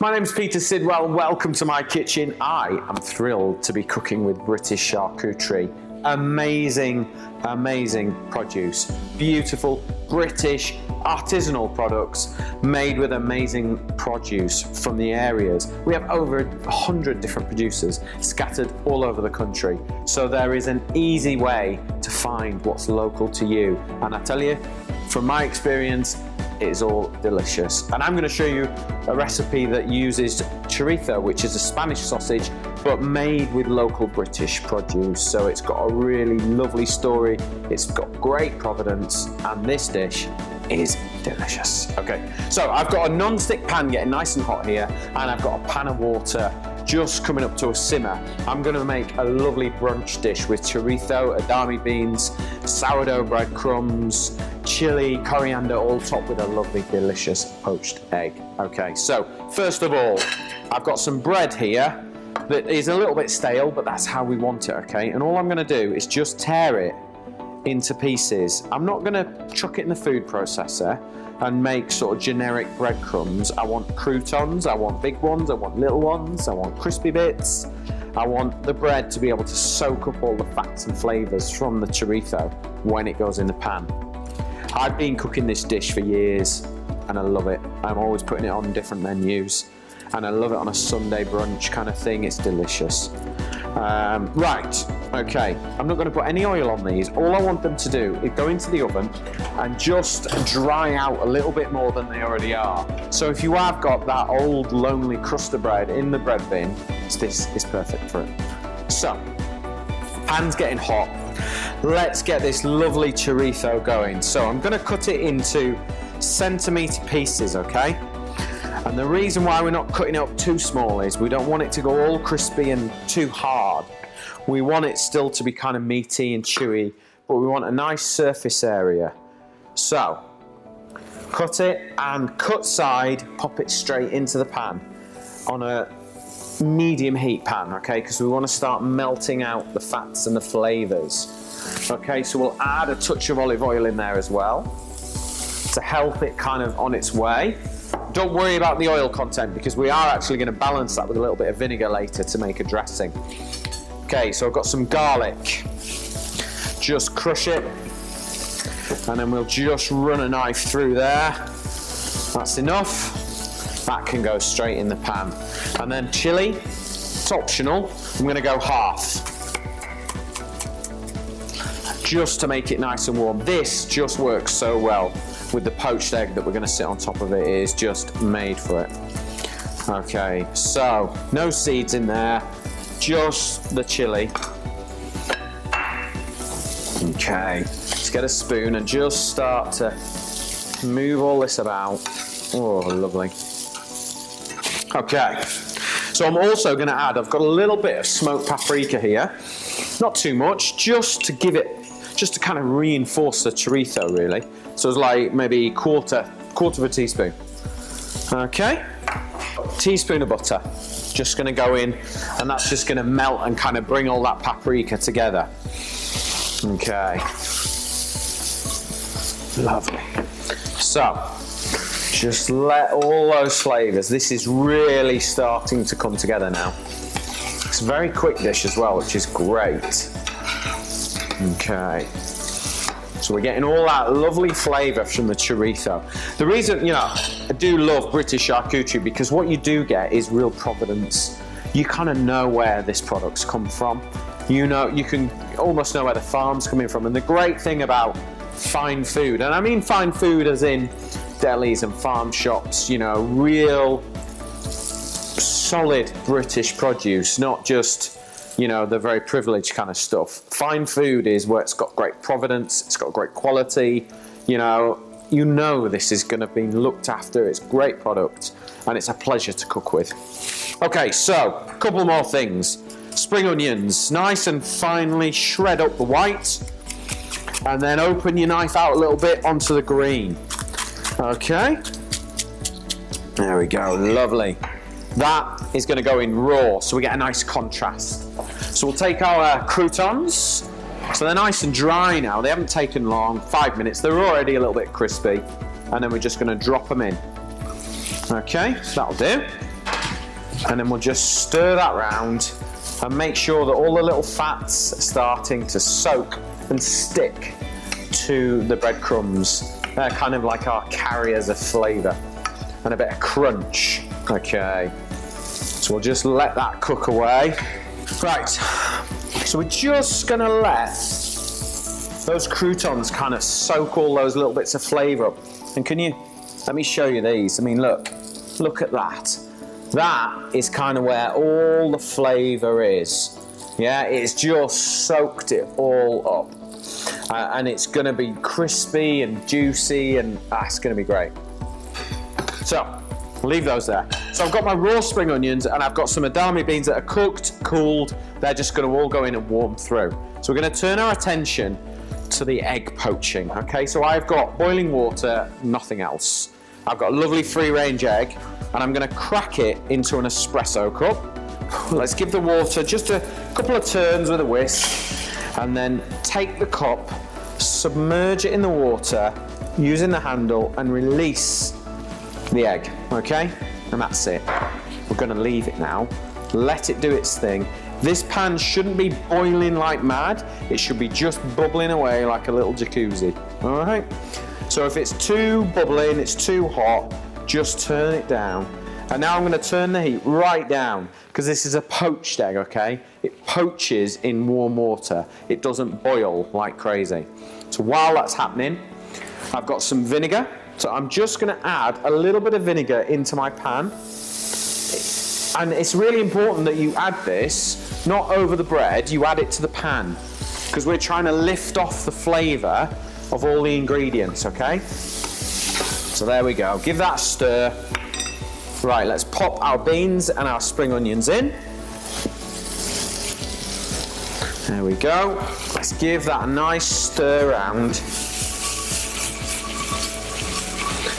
My name's Peter Sidwell, welcome to my kitchen. I am thrilled to be cooking with British charcuterie. Amazing, amazing produce. Beautiful British artisanal products made with amazing produce from the areas. We have over 100 different producers scattered all over the country. So there is an easy way to find what's local to you. And I tell you, from my experience, it is all delicious. And I'm going to show you a recipe that uses chorizo, which is a Spanish sausage, but made with local British produce. So it's got a really lovely story. It's got great provenance, and this dish is delicious. Okay, so I've got a non-stick pan getting nice and hot here, and I've got a pan of water just coming up to a simmer. I'm going to make a lovely brunch dish with chorizo, edamame beans, sourdough breadcrumbs, chili, coriander, all topped with a lovely, delicious poached egg. Okay, so first of all, I've got some bread here that is a little bit stale, but that's how we want it, okay? And all I'm going to do is just tear it into pieces. I'm not going to chuck it in the food processor and make sort of generic breadcrumbs. I want croutons, I want big ones, I want little ones, I want crispy bits. I want the bread to be able to soak up all the fats and flavours from the chorizo when it goes in the pan. I've been cooking this dish for years and I love it. I'm always putting it on different menus and I love it on a Sunday brunch kind of thing. It's delicious. Right, okay, I'm not going to put any oil on these. All I want them to do is go into the oven and just dry out a little bit more than they already are. So if you have got that old lonely crust of bread in the bread bin, this is perfect for it. So, pan's getting hot. Let's get this lovely chorizo going. So I'm going to cut it into centimetre pieces, okay? And the reason why we're not cutting it up too small is we don't want it to go all crispy and too hard. We want it still to be kind of meaty and chewy, but we want a nice surface area. So, cut it and cut side, pop it straight into the pan on a medium heat pan, okay? Because we want to start melting out the fats and the flavours. Okay, so we'll add a touch of olive oil in there as well to help it kind of on its way. Don't worry about the oil content because we are actually going to balance that with a little bit of vinegar later to make a dressing. Okay, so I've got some garlic. Just crush it and then we'll just run a knife through there. That's enough. That can go straight in the pan. And then chili, it's optional. I'm going to go half. Just to make it nice and warm. This just works so well with the poached egg that we're going to sit on top of it. It is just made for it. Okay, so no seeds in there, just the chili. Okay, let's get a spoon and just start to move all this about. Oh, lovely. Okay, so I'm also going to add, I've got a little bit of smoked paprika here. Not too much, just to give it, just to kind of reinforce the chorizo really. So it's like maybe quarter of a teaspoon. Okay, teaspoon of butter. Just gonna go in and that's just gonna melt and kind of bring all that paprika together. Okay, lovely. So, just let all those flavors, this is really starting to come together now. It's a very quick dish as well, which is great. Okay. So we're getting all that lovely flavour from the chorizo. The reason, you know, I do love British charcuterie because what you do get is real provenance. You kind of know where this product's come from. You know, you can almost know where the farm's coming from. And the great thing about fine food, and I mean fine food as in delis and farm shops, you know, real solid British produce, not just, you know, the very privileged kind of stuff. Fine food is where it's got great provenance, it's got great quality, you know this is going to be looked after, it's great product, and it's a pleasure to cook with. Okay, so, a couple more things. Spring onions, nice and finely shred up the white, and then open your knife out a little bit onto the green. Okay, there we go, lovely. That is going to go in raw, so we get a nice contrast. So we'll take our croutons. So they're nice and dry now. They haven't taken long, 5 minutes. They're already a little bit crispy. And then we're just going to drop them in. Okay, that'll do. And then we'll just stir that round and make sure that all the little fats are starting to soak and stick to the breadcrumbs. They're kind of like our carriers of flavour and a bit of crunch. Okay, so we'll just let that cook away. Right, so we're just gonna let those croutons kind of soak all those little bits of flavour up. And let me show you these. I mean, look at that. That is kind of where all the flavour is. Yeah, it's just soaked it all up. And it's gonna be crispy and juicy, and it's gonna be great. So, leave those there. So I've got my raw spring onions and I've got some edamame beans that are cooked, cooled. They're just gonna all go in and warm through. So we're gonna turn our attention to the egg poaching, okay? So I've got boiling water, nothing else. I've got a lovely free-range egg and I'm gonna crack it into an espresso cup. Let's give the water just a couple of turns with a whisk and then take the cup, submerge it in the water using the handle and release the egg, okay? And that's it. We're gonna leave it now, let it do its thing. This pan shouldn't be boiling like mad. It should be just bubbling away like a little jacuzzi, all right? So if it's too bubbling, it's too hot, just turn it down. And now I'm gonna turn the heat right down because this is a poached egg, okay? It poaches in warm water. It doesn't boil like crazy. So while that's happening, I've got some vinegar. So I'm just gonna add a little bit of vinegar into my pan. And it's really important that you add this, not over the bread, you add it to the pan, because we're trying to lift off the flavour of all the ingredients, okay? So there we go, give that a stir. Right, let's pop our beans and our spring onions in. There we go. Let's give that a nice stir around.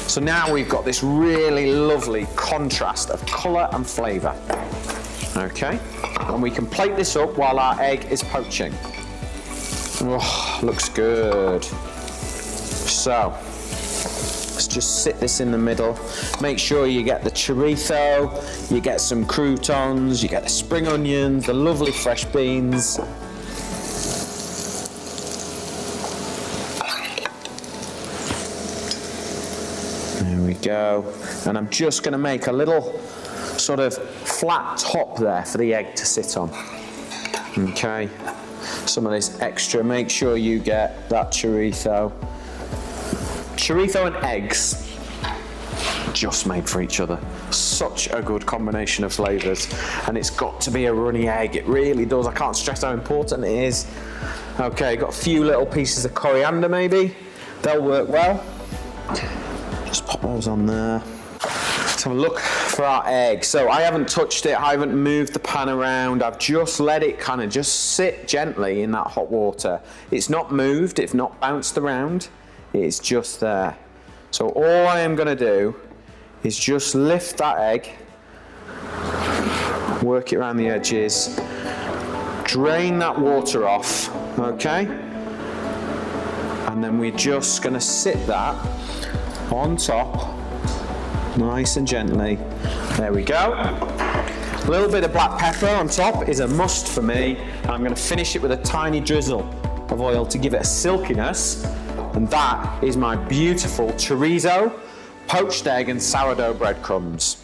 So now we've got this really lovely contrast of colour and flavour. Okay, and we can plate this up while our egg is poaching. Oh, looks good. So, let's just sit this in the middle. Make sure you get the chorizo, you get some croutons, you get the spring onions, the lovely fresh beans. There we go. And I'm just going to make a little sort of flat top there for the egg to sit on. Okay. Some of this extra, make sure you get that chorizo. Chorizo and eggs, just made for each other. Such a good combination of flavours. And it's got to be a runny egg, it really does. I can't stress how important it is. Okay, got a few little pieces of coriander maybe. They'll work well. Just pop those on there. Let's have a look for our egg. So I haven't touched it, I haven't moved the pan around. I've just let it kind of just sit gently in that hot water. It's not moved, it's not bounced around. It's just there. So all I am going to do is just lift that egg, work it around the edges, drain that water off, okay? And then we're just going to sit that on top, nice and gently. There we go. A little bit of black pepper on top is a must for me. And I'm going to finish it with a tiny drizzle of oil to give it a silkiness. And that is my beautiful chorizo, poached egg and sourdough breadcrumbs.